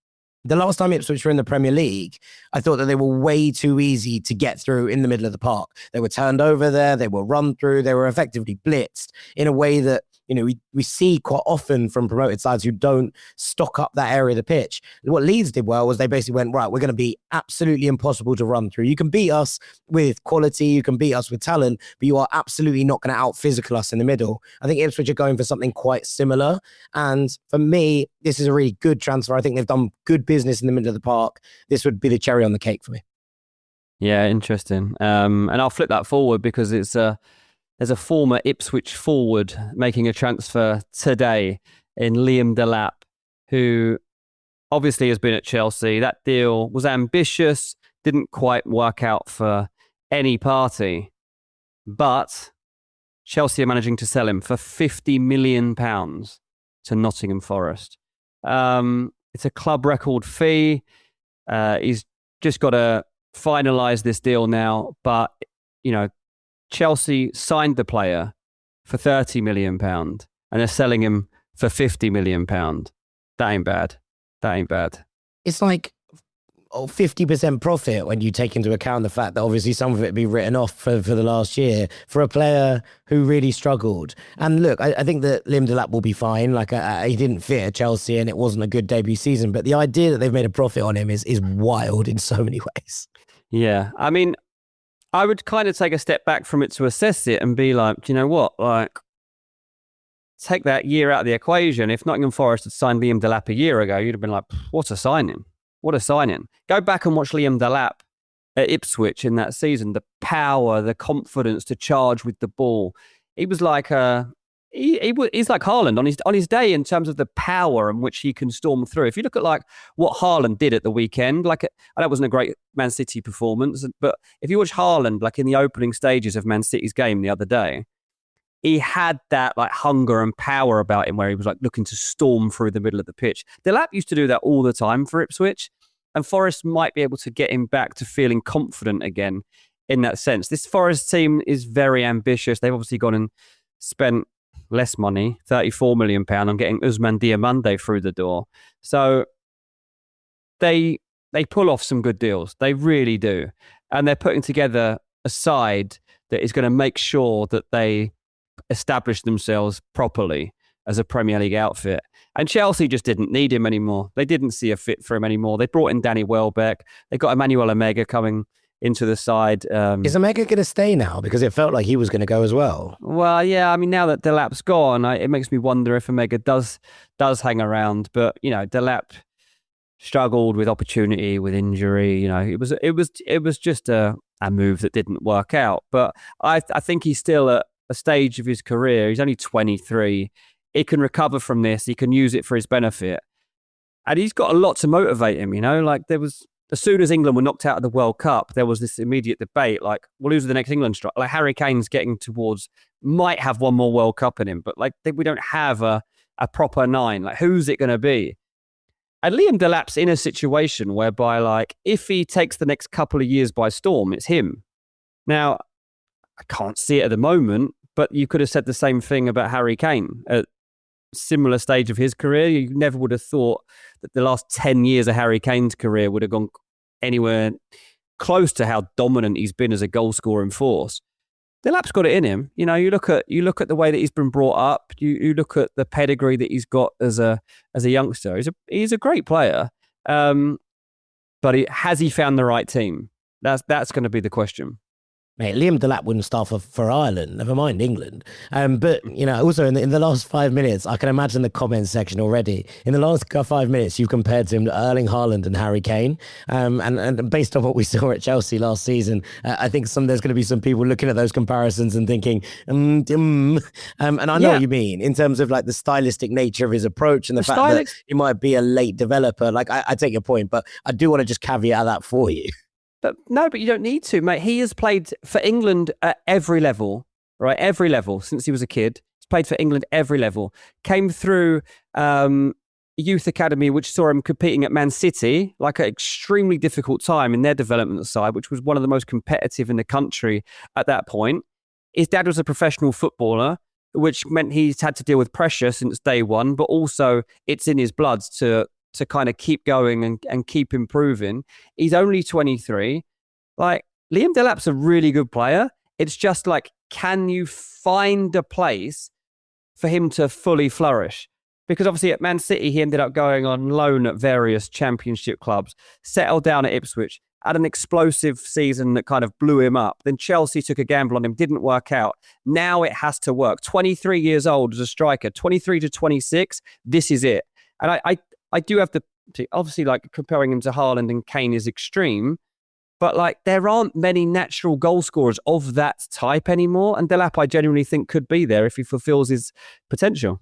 The last time Ipswich were in the Premier League, I thought that they were way too easy to get through in the middle of the park. They were turned over there, they were run through, they were effectively blitzed in a way that, you know, we see quite often from promoted sides who don't stock up that area of the pitch. What Leeds did well was they basically went, right, we're going to be absolutely impossible to run through. You can beat us with quality, you can beat us with talent, but you are absolutely not going to out-physical us in the middle. I think Ipswich are going for something quite similar. And for me, this is a really good transfer. I think they've done good business in the middle of the park. This would be the cherry on the cake for me. Yeah, interesting. And I'll flip that forward because it's there's a former Ipswich forward making a transfer today in Liam Delap, who obviously has been at Chelsea. That deal was ambitious, didn't quite work out for any party, but Chelsea are managing to sell him for £50 million to Nottingham Forest. It's a club record fee. He's just got to finalise this deal now, but, you know, Chelsea signed the player for £30 million and they're selling him for £50 million. That ain't bad. That ain't bad. It's like 50% profit when you take into account the fact that obviously some of it be written off for the last year for a player who really struggled. And look, I think that Liam Delap will be fine. Like he didn't fit at Chelsea and it wasn't a good debut season, but the idea that they've made a profit on him is wild in so many ways. Yeah. I mean, I would kind of take a step back from it to assess it and be like, do you know what? Like, take that year out of the equation. If Nottingham Forest had signed Liam Delap a year ago, you'd have been like, what a signing. What a signing. Go back and watch Liam Delap at Ipswich in that season. The power, the confidence to charge with the ball. He was like he's like Haaland on his day in terms of the power in which he can storm through. If you look at like what Haaland did at the weekend, I know it wasn't a great Man City performance, but if you watch Haaland like in the opening stages of Man City's game the other day, he had that like hunger and power about him where he was like looking to storm through the middle of the pitch. Delap used to do that all the time for Ipswich, and Forest might be able to get him back to feeling confident again in that sense. This Forest team is very ambitious. They've obviously gone and spent less money, £34 million on getting Ousmane Diomande through the door. So they pull off some good deals. They really do. And they're putting together a side that is going to make sure that they establish themselves properly as a Premier League outfit. And Chelsea just didn't need him anymore. They didn't see a fit for him anymore. They brought in Danny Welbeck. They got Emmanuel Omega coming into the side. Is Omega going to stay now? Because it felt like he was going to go as well. Well, yeah. I mean, now that Delap's gone, it makes me wonder if Omega does hang around. But you know, Delap struggled with opportunity, with injury. You know, it was just a move that didn't work out. But I think he's still at a stage of his career. He's only 23. He can recover from this. He can use it for his benefit. And he's got a lot to motivate him, you know? Like as soon as England were knocked out of the World Cup, there was this immediate debate, like, well, who's the next England striker? Like Harry Kane's getting towards, might have one more World Cup in him, but like we don't have a proper 9. Like who's it going to be? And Liam Delap's in a situation whereby like, if he takes the next couple of years by storm, it's him. Now, I can't see it at the moment, but you could have said the same thing about Harry Kane at a similar stage of his career. You never would have thought that the last 10 years of Harry Kane's career would have gone anywhere close to how dominant he's been as a goal scoring force. Delap's got it in him. You know, you look at the way that he's been brought up. You look at the pedigree that he's got as a youngster. He's a great player. But has he found the right team? That's going to be the question. Mate, Liam Delap wouldn't start for Ireland, never mind England. But, you know, also in the last 5 minutes, I can imagine the comments section already. In the last 5 minutes, you've compared him to Erling Haaland and Harry Kane. And based on what we saw at Chelsea last season, I think there's going to be some people looking at those comparisons and thinking, and I know what you mean in terms of like the stylistic nature of his approach and the fact that he might be a late developer. Like, I take your point, but I do want to just caveat that for you. But you don't need to, mate. He has played for England at every level, right? Every level since he was a kid. He's played for England every level. Came through youth academy, which saw him competing at Man City, like an extremely difficult time in their development side, which was one of the most competitive in the country at that point. His dad was a professional footballer, which meant he's had to deal with pressure since day one, but also it's in his blood to kind of keep going and keep improving. He's only 23. Like, Liam Delap's a really good player. It's just like, can you find a place for him to fully flourish? Because obviously at Man City, he ended up going on loan at various championship clubs, settled down at Ipswich, had an explosive season that kind of blew him up. Then Chelsea took a gamble on him, didn't work out. Now it has to work. 23 years old as a striker, 23 to 26, this is it. And I do have to, obviously, like, comparing him to Haaland and Kane is extreme, but like there aren't many natural goal scorers of that type anymore. And Delap, I genuinely think, could be there if he fulfills his potential.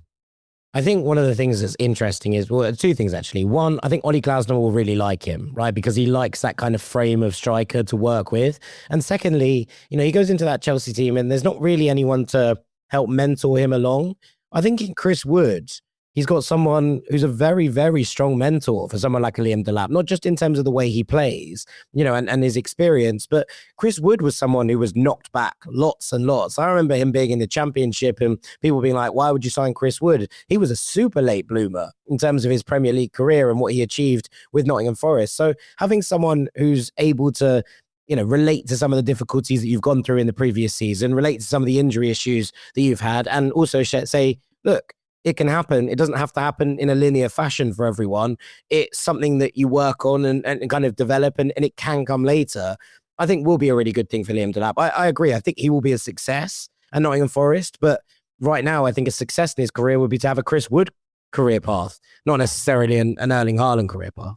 I think one of the things that's interesting is, well, two things actually. One, I think Ollie Glasner will really like him, right? Because he likes that kind of frame of striker to work with. And secondly, you know, he goes into that Chelsea team and there's not really anyone to help mentor him along. I think in Chris Wood, he's got someone who's a very, very strong mentor for someone like Liam Delap, not just in terms of the way he plays, you know, and his experience, but Chris Wood was someone who was knocked back lots and lots. I remember him being in the Championship and people being like, why would you sign Chris Wood? He was a super late bloomer in terms of his Premier League career and what he achieved with Nottingham Forest. So having someone who's able to, you know, relate to some of the difficulties that you've gone through in the previous season, relate to some of the injury issues that you've had, and also say, look, it can happen. It doesn't have to happen in a linear fashion for everyone. It's something that you work on and kind of develop, and it can come later. I think will be a really good thing for Liam Delap. I agree. I think he will be a success at Nottingham Forest, but right now I think a success in his career would be to have a Chris Wood career path, not necessarily an Erling Haaland career path.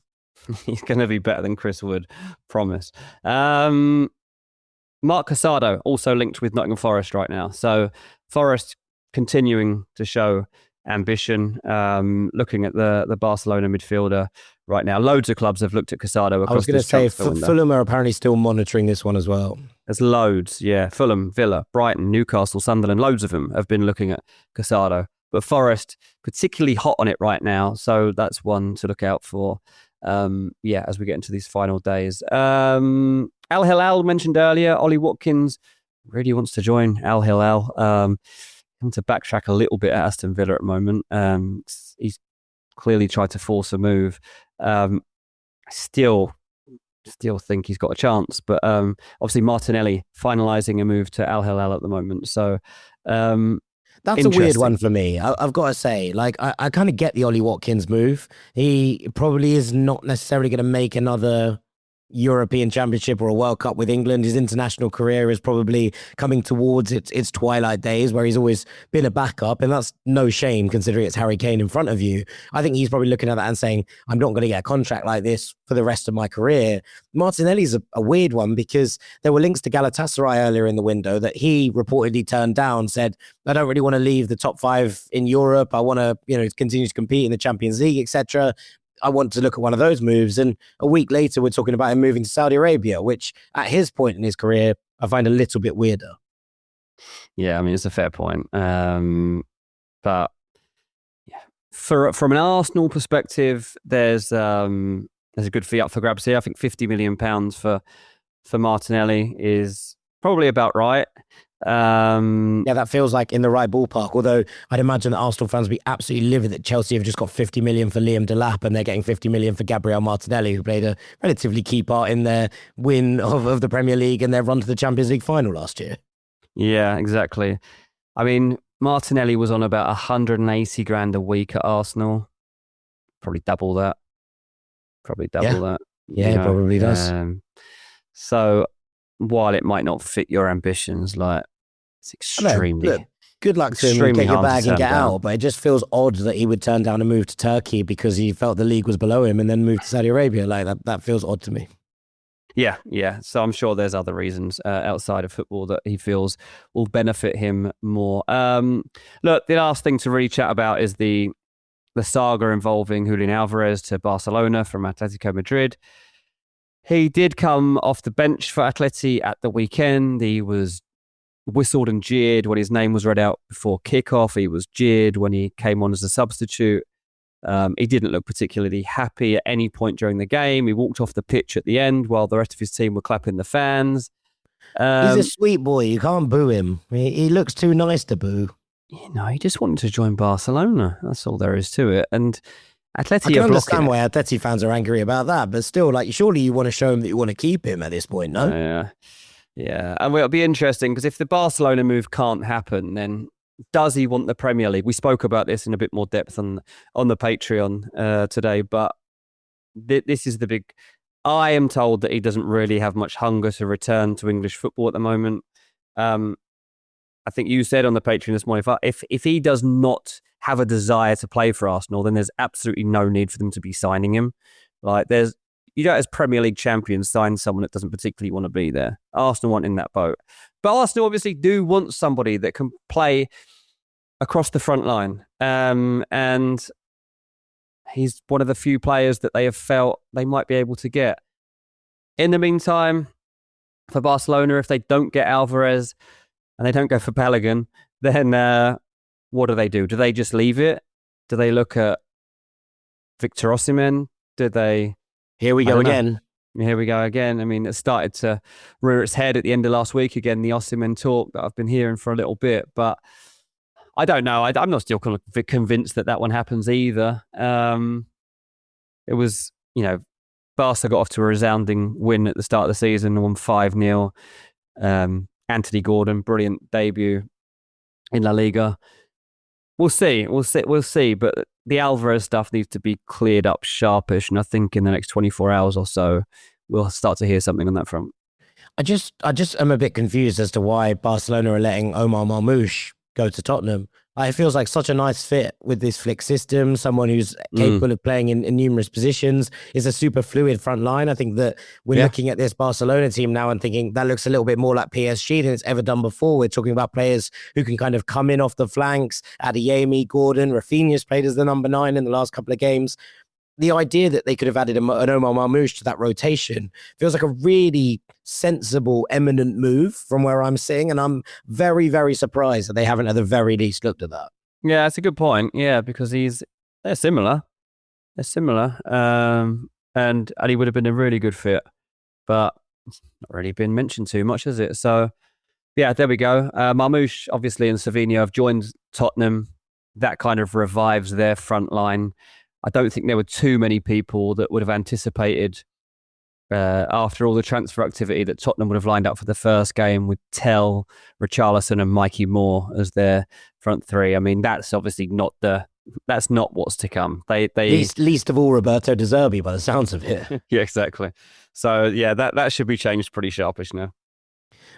He's going to be better than Chris Wood, promise. Mark Casado also linked with Nottingham Forest right now. So Forest continuing to show ambition. Looking at the Barcelona midfielder right now, loads of clubs have looked at Casado. I was going to say Fulham are apparently still monitoring this one as well. There's loads, yeah. Fulham, Villa, Brighton, Newcastle, Sunderland, loads of them have been looking at Casado. But Forest particularly hot on it right now, so that's one to look out for. As we get into these final days. Al Hilal mentioned earlier, Ollie Watkins really wants to join Al Hilal. Want to backtrack a little bit at Aston Villa at the moment. He's clearly tried to force a move. Still think he's got a chance, but obviously Martinelli finalising a move to Al Hilal at the moment. So that's a weird one for me. I've got to say, like, I kind of get the Ollie Watkins move. He probably is not necessarily going to make another European Championship or a World Cup with England. His international career is probably coming towards its twilight days, where he's always been a backup, and that's no shame considering it's Harry Kane in front of you. I think he's probably looking at that and saying, I'm not going to get a contract like this for the rest of my career. Martinelli's a weird one, because there were links to Galatasaray earlier in the window that he reportedly turned down, said, I don't really want to leave the top 5 in Europe. I want to, continue to compete in the Champions League, etc. I want to look at one of those moves. And a week later, we're talking about him moving to Saudi Arabia, which at his point in his career, I find a little bit weirder. Yeah, I mean, it's a fair point. But yeah, from an Arsenal perspective, there's a good fee up for grabs here. I think £50 million for Martinelli is probably about right. That feels like in the right ballpark, although I'd imagine that Arsenal fans would be absolutely livid that Chelsea have just got 50 million for Liam Delap and they're getting 50 million for Gabriel Martinelli, who played a relatively key part in their win of the Premier League and their run to the Champions League final last year. Yeah, exactly. I mean, Martinelli was on about 180 grand a week at Arsenal. Probably double that. Yeah, probably does. So while it might not fit your ambitions, like, it's extremely... Look, good luck to him and get your bag and get out, but it just feels odd that he would turn down a move to Turkey because he felt the league was below him and then move to Saudi Arabia. Like, that feels odd to me. Yeah. So I'm sure there's other reasons outside of football that he feels will benefit him more. Look, the last thing to really chat about is the saga involving Julian Alvarez to Barcelona from Atletico Madrid. He did come off the bench for Atleti at the weekend. He was whistled and jeered when his name was read out before kickoff. He was jeered when he came on as a substitute. He didn't look particularly happy at any point during the game. He walked off the pitch at the end while the rest of his team were clapping the fans. He's a sweet boy. You can't boo him. He looks too nice to boo. He just wanted to join Barcelona. That's all there is to it. And Atleti, I can understand why Atleti fans are angry about that, but still, like, surely you want to show him that you want to keep him at this point, no? Yeah. And it'll be interesting because if the Barcelona move can't happen, then does he want the Premier League? We spoke about this in a bit more depth on the Patreon today, but this is the big... I am told that he doesn't really have much hunger to return to English football at the moment. I think you said on the Patreon this morning, if he does not have a desire to play for Arsenal, then there's absolutely no need for them to be signing him. Like, you don't, as Premier League champions, sign someone that doesn't particularly want to be there. Arsenal aren't in that boat. But Arsenal obviously do want somebody that can play across the front line. And he's one of the few players that they have felt they might be able to get. In the meantime, for Barcelona, if they don't get Alvarez and they don't go for Balogun, then what do? Do they just leave it? Do they look at Victor Osimhen? Here we go again. I mean, it started to rear its head at the end of last week. Again, the Osimhen talk that I've been hearing for a little bit, but I don't know. I'm not still convinced that one happens either. It was, Barca got off to a resounding win at the start of the season, won 5-0. Anthony Gordon, brilliant debut in La Liga. We'll see. But the Alvarez stuff needs to be cleared up sharpish, and I think in the next 24 hours or so, we'll start to hear something on that front. I just am a bit confused as to why Barcelona are letting Omar Marmoush go to Tottenham. It feels like such a nice fit with this flick system. Someone who's capable of playing in numerous positions, is a super fluid front line. I think that we're looking at this Barcelona team now and thinking that looks a little bit more like PSG than it's ever done before. We're talking about players who can kind of come in off the flanks. Adeyemi, Gordon, Rafinha's played as the number 9 in the last couple of games. The idea that they could have added an Omar Marmoush to that rotation feels like a really sensible, eminent move from where I'm sitting. And I'm very, very surprised that they haven't at the very least looked at that. Yeah, that's a good point. Yeah, because they're similar. And Ali would have been a really good fit, but it's not really been mentioned too much, has it? So, yeah, there we go. Marmoush, obviously, and Savinho have joined Tottenham. That kind of revives their front line. I don't think there were too many people that would have anticipated, after all the transfer activity, that Tottenham would have lined up for the first game with Tell, Richarlison and Mikey Moore as their front three. I mean, that's obviously that's not what's to come. They least of all Roberto De Zerbi by the sounds of it. Yeah, exactly. So yeah, that should be changed pretty sharpish now.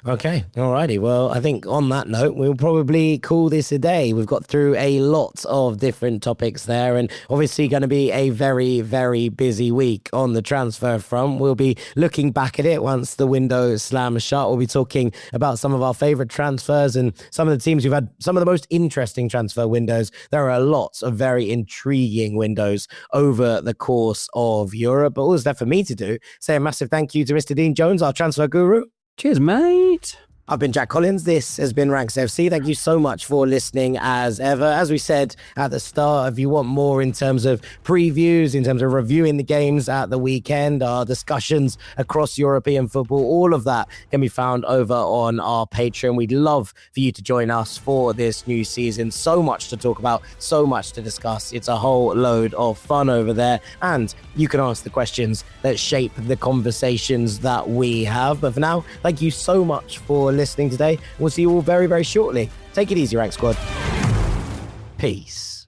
Okay, alrighty. Well, I think on that note, we'll probably call this a day. We've got through a lot of different topics there, and obviously going to be a very, very busy week on the transfer front. We'll be looking back at it once the window slams shut. We'll be talking about some of our favourite transfers and some of the teams who've had some of the most interesting transfer windows. There are lots of very intriguing windows over the course of Europe, but all that's left for me to do, say a massive thank you to Mr. Dean Jones, our transfer guru. Cheers, mate. I've been Jack Collins. This has been Ranks FC. Thank you so much for listening as ever. As we said at the start, if you want more in terms of previews, in terms of reviewing the games at the weekend, our discussions across European football, all of that can be found over on our Patreon. We'd love for you to join us for this new season. So much to talk about, so much to discuss. It's a whole load of fun over there. And you can ask the questions that shape the conversations that we have. But for now, thank you so much for listening today. We'll see you all very, very shortly. Take it easy, Rank Squad. Peace.